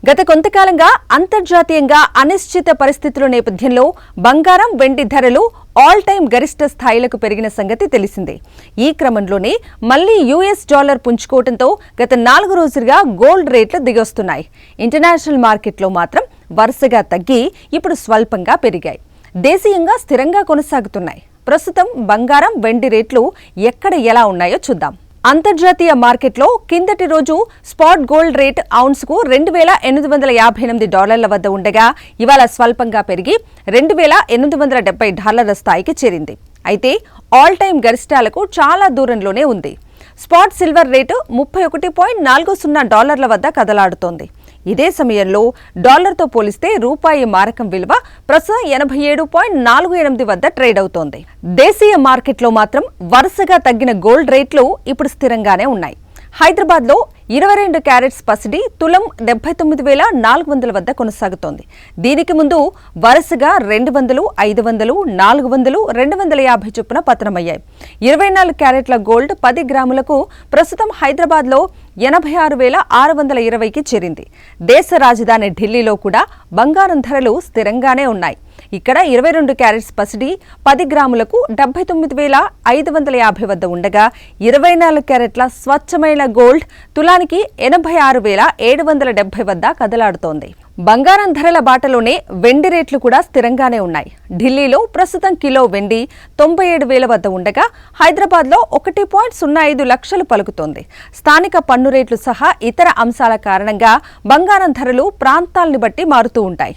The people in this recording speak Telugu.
గత కొంతకాలంగా అంతర్జాతీయంగా అనిశ్చిత పరిస్థితుల నేపథ్యంలో బంగారం, వెండి ధరలు ఆల్ టైమ్ గరిష్ట స్థాయిలకు పెరిగిన సంగతి తెలిసిందే. ఈ క్రమంలోనే మళ్లీ యూఎస్ డాలర్ పుంజుకోవడంతో గత 4 రోజులుగా గోల్డ్ రేట్లు దిగొస్తున్నాయి. ఇంటర్నేషనల్ మార్కెట్లో మాత్రం వరుసగా తగ్గి ఇప్పుడు స్వల్పంగా పెరిగాయి. దేశీయంగా స్థిరంగా కొనసాగుతున్నాయి. ప్రస్తుతం బంగారం, వెండి రేట్లు ఎక్కడ ఎలా ఉన్నాయో చూద్దాం. అంతర్జాతీయ మార్కెట్లో కిందటి రోజు స్పాట్ గోల్డ్ రేట్ ఔన్స్కు $2,858 వద్ద ఉండగా ఇవాళ స్వల్పంగా పెరిగి $2,870 స్థాయికి చేరింది. అయితే ఆల్ టైమ్ గరిష్టాలకు చాలా దూరంలోనే ఉంది. స్పాట్ సిల్వర్ రేటు $31.40 వద్ద కదలాడుతోంది. ఇదే సమయంలో డాలర్తో పోలిస్తే రూపాయి మారకం విలువ ప్రస్తుతం 87.48 వద్ద ట్రేడ్ అవుతోంది. దేశీయ మార్కెట్లో మాత్రం వరుసగా తగ్గిన గోల్డ్ రేట్లు ఇప్పుడు స్థిరంగానే ఉన్నాయి. హైదరాబాద్లో 22 క్యారెట్స్ పసిడి తులం 79,400 వద్ద కొనసాగుతోంది. దీనికి ముందు వరుసగా 200, 500, 400, 250 చొప్పున పతనమయ్యాయి. 24 క్యారెట్ల గోల్డ్ 10 గ్రాములకు ప్రస్తుతం హైదరాబాద్లో 86,620కి చేరింది. దేశ రాజధాని ఢిల్లీలో కూడా బంగారం ధరలు స్థిరంగానే ఉన్నాయి. ఇక్కడ 22 క్యారెట్స్ పసిడి 10 గ్రాములకు 79,550 వద్ద ఉండగా 24 క్యారెట్ల స్వచ్ఛమైన గోల్డ్ తులానికి 86,770 వద్ద కదలాడుతోంది. బంగారం ధరల బాటలోనే వెండి రేట్లు కూడా స్థిరంగానే ఉన్నాయి. ఢిల్లీలో ప్రస్తుతం కిలో వెండి 97,000 వద్ద ఉండగా హైదరాబాద్లో 1.05 లక్షలు పలుకుతోంది. స్థానిక పన్ను రేట్లు సహా ఇతర అంశాల కారణంగా బంగారం ధరలు ప్రాంతాల్ని బట్టి మారుతూ ఉంటాయి.